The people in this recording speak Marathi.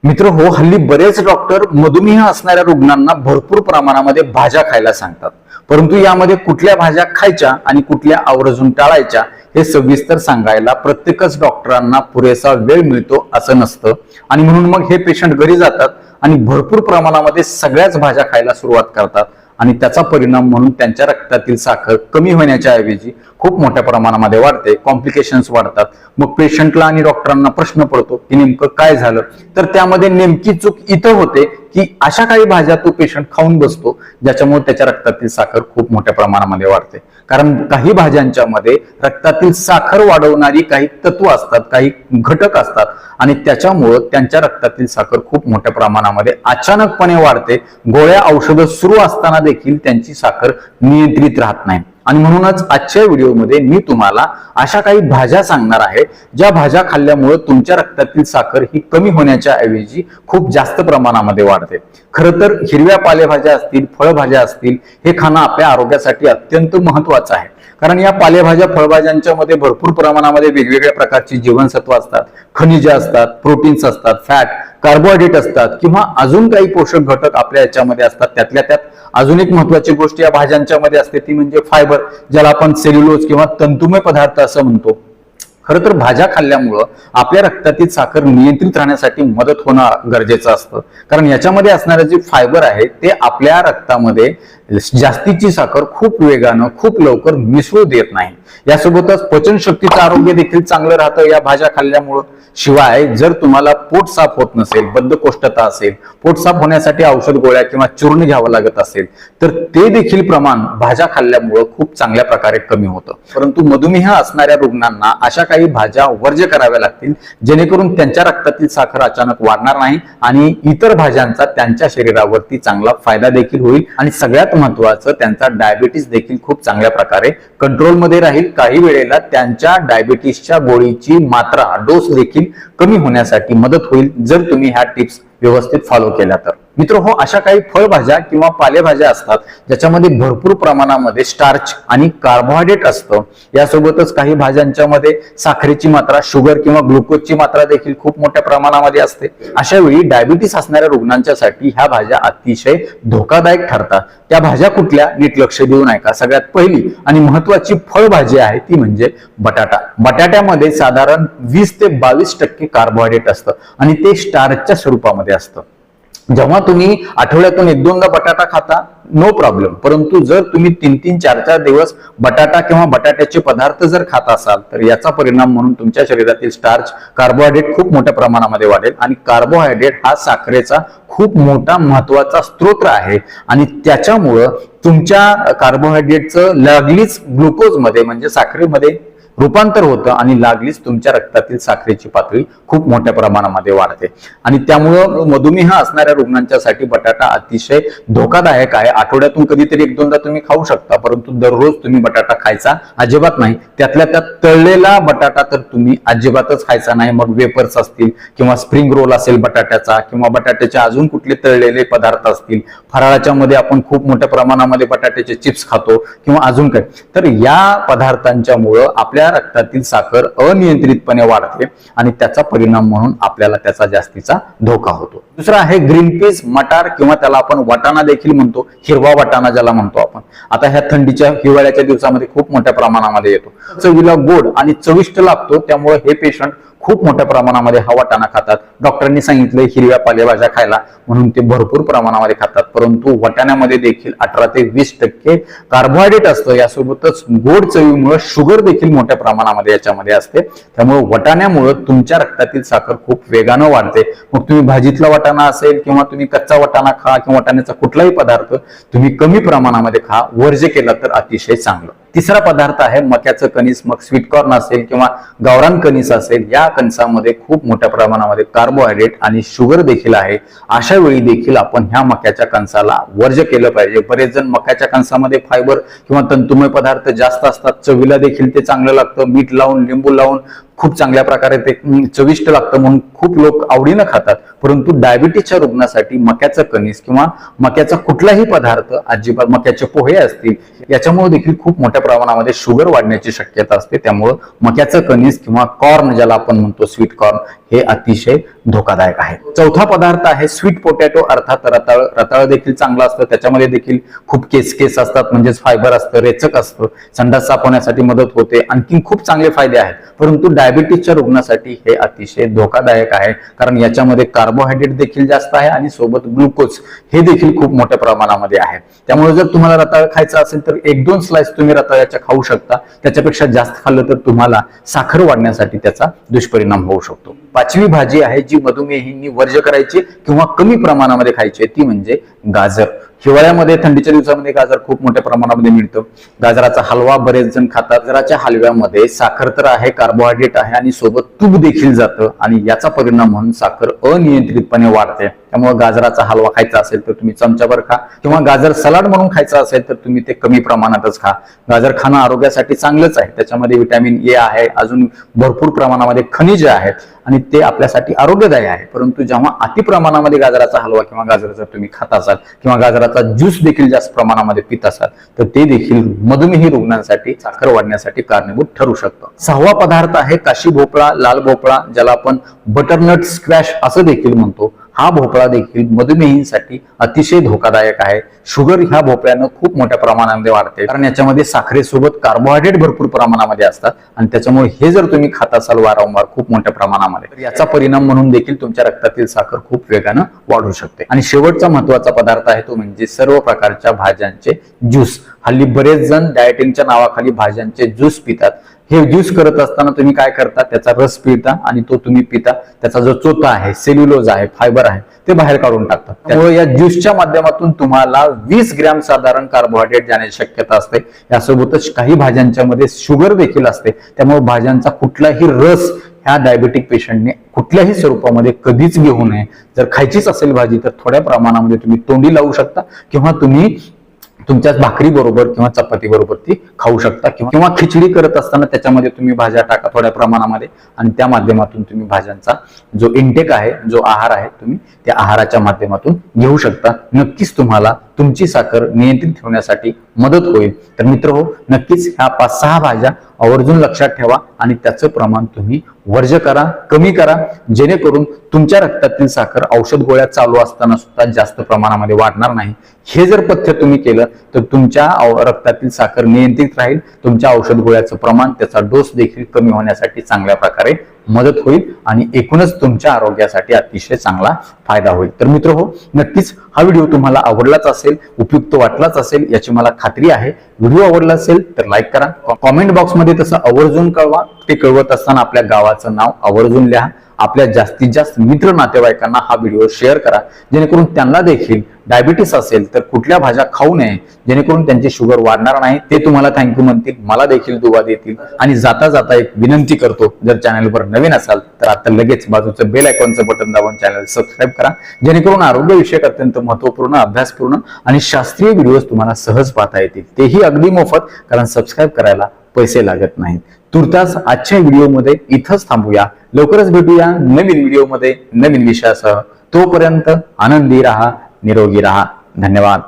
मित्र हो, हल्ली बरेच डॉक्टर मधुमेह असणाऱ्या रुग्णांना भरपूर प्रमाणामध्ये भाज्या खायला सांगतात. परंतु यामध्ये कुठल्या भाज्या खायच्या आणि कुठल्या आवर्जून टाळायच्या हे सविस्तर सांगायला प्रत्येकच डॉक्टरांना पुरेसा वेळ मिळतो असं नसतं. आणि म्हणून मग हे पेशंट घरी जातात आणि भरपूर प्रमाणामध्ये सगळ्याच भाज्या खायला सुरुवात करतात आणि त्याचा परिणाम म्हणून त्यांच्या रक्तातील साखर कमी होण्याच्या ऐवजी खूप मोठ्या प्रमाणामध्ये वाढते, कॉम्प्लिकेशन्स वाढतात. मग पेशंटला आणि डॉक्टरांना प्रश्न पडतो की नेमकं काय झालं. तर त्यामध्ये नेमकी चूक इथं होते की अशा काही भाज्या तो पेशंट खाऊन बसतो ज्याच्यामुळे त्याच्या रक्तातील साखर खूप मोठ्या प्रमाणामध्ये वाढते. कारण काही भाज्यांच्या मध्ये रक्तातील साखर वाढवणारी काही तत्व असतात, काही घटक असतात आणि त्याच्यामुळं त्यांच्या रक्तातील साखर खूप मोठ्या प्रमाणामध्ये अचानकपणे वाढते. गोळ्या औषधं सुरू असताना देखील त्यांची साखर नियंत्रित राहत नाही. आणि म्हणूनच आजच्या व्हिडिओमध्ये मी तुम्हाला अशा काही भाज्या सांगणार आहे ज्या भाज्या खाल्ल्यामुळे तुमच्या रक्तातील साखर ही कमी होण्याच्या ऐवजी खूप जास्त प्रमाणामध्ये वाढते. खरं तर हिरव्या पालेभाज्या असतील, फळभाज्या असतील, हे खाणं आपल्या आरोग्यासाठी अत्यंत महत्वाचं आहे. कारण या पालेभाज्या फळभाज्यांच्या मध्ये भरपूर प्रमाणामध्ये वेगवेगळ्या प्रकारची जीवनसत्व असतात, खनिजे असतात, प्रोटीन्स असतात, फॅट, कार्बोहायड्रेट असतात किंवा अजून काही पोषक घटक आपल्या याच्यामध्ये असतात. त्यातल्या त्यात अजून एक महत्वाची गोष्ट या भाज्यांच्या मध्ये असते ती म्हणजे फायबर, ज्याला आपण सेल्युलोज किंवा तंतुमय पदार्थ असं म्हणतो. खरं तर भाज्या खाल्ल्यामुळं आपल्या रक्तातील साखर नियंत्रित राहण्यासाठी मदत होणं गरजेचं असतं. कारण याच्यामध्ये असणारे जे फायबर आहे ते आपल्या रक्तामध्ये जास्तीची साखर खूप वेगानं खूप लवकर मिसळू देत नाही. यासोबतच पचनशक्तीचं आरोग्य देखील चांगलं राहतं या भाज्या खाल्ल्यामुळं. शिवाय जर तुम्हाला पोट साफ होत नसेल, बद्धकोष्ठता असेल, पोट साफ होण्यासाठी औषध गोळ्या किंवा चूर्ण घ्यावं लागत असेल तर ते देखील प्रमाण भाज्या खाल्ल्यामुळं खूप चांगल्या प्रकारे कमी होतं. परंतु मधुमेह असणाऱ्या रुग्णांना अशा काही भाज्या वर्ज्य कराव्या लागतील जेणेकरून त्यांच्या रक्तातील साखर अचानक वाढणार नाही आणि इतर भाज्यांचा त्यांच्या शरीरावरती चांगला फायदा देखील होईल. आणि सगळ्यात महत्वाचं, त्यांचा डायबिटीस देखील खूप चांगल्या प्रकारे कंट्रोलमध्ये राहील. काही वेळेला त्यांच्या डायबिटीसच्या गोळीची मात्रा, डोस देखील कमी होण्यासाठी मदत होईल जर तुम्ही ह्या टिप्स व्यवस्थित फॉलो केल्या तर. मित्र हो, अशा काही फळभाज्या किंवा पालेभाज्या असतात ज्याच्यामध्ये भरपूर प्रमाणामध्ये स्टार्च आणि कार्बोहायड्रेट असतं. यासोबतच काही भाज्यांच्या मध्ये साखरेची मात्रा, शुगर किंवा ग्लुकोजची मात्रा देखील खूप मोठ्या प्रमाणामध्ये असते. अशा वेळी डायबिटीस असणाऱ्या रुग्णांच्यासाठी ह्या भाज्या अतिशय धोकादायक ठरतात. त्या भाज्या कुठल्या, नीट लक्ष देऊ नका. सगळ्यात पहिली आणि महत्वाची फळभाजी आहे ती म्हणजे बटाटा. बटाट्यामध्ये साधारण 20 ते 22% कार्बोहायड्रेट असतं आणि ते स्टार्चच्या स्वरूपामध्ये असतं. जेव्हा तुम्ही आठवड्यातून 1-2दा बटाटा खाता नो प्रॉब्लेम, परंतु जर तुम्ही 3-3, 4-4 दिवस बटाटा किंवा बटाट्याचे पदार्थ जर खात असाल तर याचा परिणाम म्हणून तुमच्या शरीरातील स्टार्च, कार्बोहायड्रेट खूप मोठ्या प्रमाणामध्ये वाढेल. आणि कार्बोहायड्रेट हा साखरेचा खूप मोठा महत्वाचा स्रोत आहे आणि त्याच्यामुळं तुमच्या कार्बोहायड्रेटचं लागलीच ग्लुकोजमध्ये म्हणजे साखरेमध्ये रूपांतर होतं आणि लागलीच तुमच्या रक्तातील साखरेची पातळी खूप मोठ्या प्रमाणामध्ये वाढते. आणि त्यामुळं मधुमेह असणाऱ्या रुग्णांच्यासाठी बटाटा अतिशय धोकादायक आहे. आठवड्यातून कधीतरी 1-2दा तुम्ही खाऊ शकता, परंतु दररोज तुम्ही बटाटा खायचा अजिबात नाही. त्यातल्या त्यात तळलेला बटाटा तर तुम्ही अजिबातच खायचा नाही. मग वेपर्स असतील किंवा स्प्रिंग रोल असेल बटाट्याचा किंवा बटाट्याचे अजून कुठले तळलेले पदार्थ असतील, फराळाच्या मध्ये आपण खूप मोठ्या प्रमाणामध्ये बटाट्याचे चिप्स खातो किंवा अजून काय, तर या पदार्थांच्या मुळे आपल्या रक्तातील साखर अनियंत्रितपणे वाढते आणि त्याचा परिणाम म्हणून आपल्याला त्याचा जास्तीचा धोका होतो. दुसरा आहे ग्रीन पीस, मटार किंवा त्याला आपण वाटाणा देखील म्हणतो, हिरवा वाटाणा ज्याला म्हणतो आपण. आता ह्या थंडीच्या हिवाळ्याच्या दिवसामध्ये खूप मोठ्या प्रमाणामध्ये येतो. चवीला गोड आणि चविष्ट लागतो, त्यामुळे हे पेशंट खूप मोठ्या प्रमाणामध्ये हा वाटाणा खातात. डॉक्टरांनी सांगितलं हिरव्या पालेभाज्या खायला म्हणून ते भरपूर प्रमाणामध्ये खातात. परंतु वाटाण्यामध्ये देखील 18 ते 20% कार्बोहायड्रेट असतं. यासोबतच गोड चवीमुळे शुगर देखील मोठ्या प्रमाणामध्ये याच्यामध्ये असते. त्यामुळे वाटाण्यामुळे तुमच्या रक्तातील साखर खूप वेगानं वाढते. मग तुम्ही भाजीतला वाटाणा असेल किंवा तुम्ही कच्चा वाटाणा खा किंवा वाटाण्याचा कुठलाही पदार्थ तुम्ही कमी प्रमाणामध्ये खा, वर्ज्य केला तर अतिशय चांगलं. तिसरा पदार्थ आहे मक्याचं कणीस. मग स्वीटकॉर्न असेल किंवा गावरान कणीस असेल, या कणसामध्ये खूप मोठ्या प्रमाणामध्ये कार्बोहायड्रेट आणि शुगर देखील आहे. अशा वेळी देखील आपण ह्या मक्याच्या कणसाला वर्ज्य केलं पाहिजे. बरेच जण मक्याच्या कणसामध्ये फायबर किंवा तंतुमय पदार्थ जास्त असतात, चवीला देखील ते चांगलं लागतं. मीठ लावून, लिंबू लावून खूप चांगल्या प्रकारे ते चविष्ट लागतं म्हणून खूप लोक आवडीनं खातात. परंतु डायबिटीसच्या रुग्णासाठी मक्याचं कणीस किंवा मक्याचा कुठलाही पदार्थ, अजिबात मक्याचे पोहे असतील, याच्यामुळे देखील खूप मोठ्या प्रमाणामध्ये शुगर वाढण्याची शक्यता असते. त्यामुळं मक्याचं कणीस किंवा कॉर्न, ज्याला आपण म्हणतो स्वीट कॉर्न, हे अतिशय धोकादायक आहे. चौथा पदार्थ आहे स्वीट पोटॅटो, अर्थात रताळ. रताळ देखील चांगलं असतं, त्याच्यामध्ये देखील खूप केस असतात, म्हणजेच फायबर असतं, रेचक असतं, संडास साफ होण्यासाठी मदत होते, आणखी खूप चांगले फायदे आहेत. परंतु डायबिटीसच्या रुग्णासाठी हे अतिशय धोकादायक आहे, कारण याच्यामध्ये कार्बोहायड्रेट देखील जास्त आहे आणि सोबत ग्लुकोज हे देखील खूप मोठ्या प्रमाणामध्ये आहे. त्यामुळे जर तुम्हाला रताळ खायचं असेल तर 1-2 स्लाइस तुम्ही रताळ्याच्या खाऊ शकता. त्याच्यापेक्षा जास्त खाल्लं तर तुम्हाला साखर वाढण्यासाठी त्याचा दुष्परिणाम होऊ शकतो. पाचवी भाजी आहे जी मधुमेहींनी वर्ज्य करायची किंवा कमी प्रमाणामध्ये खायची, ती म्हणजे गाजर. हिवाळ्यामध्ये, थंडीच्या दिवसामध्ये गाजर खूप मोठ्या प्रमाणामध्ये मिळतं. गाजराचा हलवा बरेच जण खातात. गाजराच्या हलव्यामध्ये साखर तर आहे, कार्बोहायड्रेट आहे आणि सोबत तूप देखील जातं आणि याचा परिणाम म्हणून साखर अनियंत्रितपणे वाढते. त्यामुळे गाजराचा हलवा खायचा असेल तर तुम्ही चमचाभर खा, किंवा गाजर सलाड म्हणून खायचं असेल तर तुम्ही ते कमी प्रमाणातच खा. गाजर खाणं आरोग्यासाठी चांगलंच आहे, त्याच्यामध्ये व्हिटॅमिन ए आहे, अजून भरपूर प्रमाणामध्ये खनिजे आहेत आणि ते आपल्यासाठी आरोग्यदायी आहे. परंतु जेव्हा अति प्रमाणामध्ये गाजराचा हलवा किंवा गाजर जर तुम्ही खात असाल किंवा गाजराचा ज्यूस देखील जास्त प्रमाणामध्ये पित असाल तर ते देखील मधुमेही रुग्णांसाठी साखर वाढण्यासाठी कारणीभूत ठरू शकतं. सहावा पदार्थ आहे काशी भोपळा, लाल भोपळा, ज्याला आपण बटरनट स्क्वॅश असं देखील म्हणतो. हा भोपळा देखील मधुमेहींसाठी अतिशय धोकादायक आहे. शुगर ह्या भोपळ्यानं खूप मोठ्या प्रमाणामध्ये वाढते, कारण याच्यामध्ये साखरेसोबत कार्बोहायड्रेट भरपूर प्रमाणामध्ये असतात आणि त्याच्यामुळे हे जर तुम्ही खात असाल वारंवार खूप मोठ्या प्रमाणामध्ये तर याचा परिणाम म्हणून देखील तुमच्या रक्तातील साखर खूप वेगानं वाढू शकते. आणि शेवटचा महत्वाचा पदार्थ आहे तो म्हणजे सर्व प्रकारच्या भाज्यांचे ज्यूस. हल्ली बरेच जण डायटिंगच्या नावाखाली भाज्यांचे ज्यूस पितात. हे ज्यूस करत असताना तुम्ही काय करता, त्याचा रस पिता आणि तो तुम्ही पिता, त्याचा जो चोथा आहे, सेल्युलोज आहे, फायबर आहे, ते बाहेर काढून टाकतात. त्यामुळे या ज्यूसच्या माध्यमातून तुम्हाला 20 ग्रॅम साधारण कार्बोहायड्रेट जाण्याची शक्यता असते. यासोबतच काही भाज्यांच्या मध्ये शुगर देखील असते. त्यामुळे भाज्यांचा कुठलाही रस ह्या डायबेटिक पेशंटने कुठल्याही स्वरूपामध्ये कधीच घेऊ नये. जर खायचीच असेल भाजी तर थोड्या प्रमाणामध्ये तुम्ही तोंडी लावू शकता किंवा तुम्ही तुमच्या भाकरी बरोबर किंवा चपाती बरोबर ती खाऊ शकता, किंवा खिचडी करत असताना त्याच्यामध्ये तुम्ही भाज्या टाका थोड्या प्रमाणामध्ये आणि त्या माध्यमातून तुम्ही भाज्यांचा जो इंटेक आहे, जो आहार आहे, तुम्ही त्या आहाराच्या माध्यमातून घेऊ शकता. नक्कीच तुम्हाला तुमची साखर नियंत्रित ठेवण्यासाठी मदत होईल. तर मित्र हो, नक्कीच ह्या 5-6 भाज्या आवर्जून लक्षात ठेवा आणि त्याचं प्रमाण तुम्ही वर्ज्य करा, कमी करा, जेणेकरून तुमच्या रक्तातील साखर औषध गोळ्या चालू असताना सुद्धा जास्त प्रमाणामध्ये वाढणार नाही. हे जर पथ्य तुम्ही केलं तर तुमच्या रक्तातील साखर नियंत्रित राहील, तुमच्या औषध गोळ्याचं प्रमाण, त्याचा डोस देखील कमी होण्यासाठी चांगल्या प्रकारे मदत होईल आणि एकूणच तुमच्या आरोग्यासाठी अतिशय चांगला फायदा होईल. तर मित्र हो, नक्कीच हा व्हिडिओ तुम्हाला आवडलाच असेल, उपयुक्त वाटलाच असेल याची मला खात्री आहे. व्हिडिओ आवडला असेल तर लाईक करा, कॉमेंट बॉक्समध्ये तसं आवर्जून कळवा. ते कळवत असताना आपल्या गावाचं नाव आवर्जून लिहा. आपल्या जास्तीत जास्त मित्र नातेवाईकांना हा व्हिडिओ शेअर करा, जेणेकरून त्यांना देखील डायबिटीस असेल तर कुठल्या भाज्या खाऊ नये, जेणेकरून त्यांची शुगर वाढणार नाही. ते तुम्हाला थँक्यू म्हणतील, मला देखील दुवा देतील. आणि जाता जाता एक विनंती करतो, जर चॅनलवर नवीन असाल तर आता लगेच बाजूचं बेल आयकॉनचं बटन दाबून चॅनल सबस्क्राईब करा, जेणेकरून आरोग्यविषयक अत्यंत महत्वपूर्ण, अभ्यासपूर्ण आणि शास्त्रीय व्हिडिओज तुम्हाला सहज पाहता येतील, तेही अगदी मोफत, कारण सबस्क्राईब करायला पैसे लागत नाहीत. तुर्तास आजच्या व्हिडिओमध्ये इथंच थांबूया. लवकरच भेटूया नवीन व्हिडिओमध्ये नवीन विषयासह. तोपर्यंत आनंदी राहा, निरोगी राहा. धन्यवाद.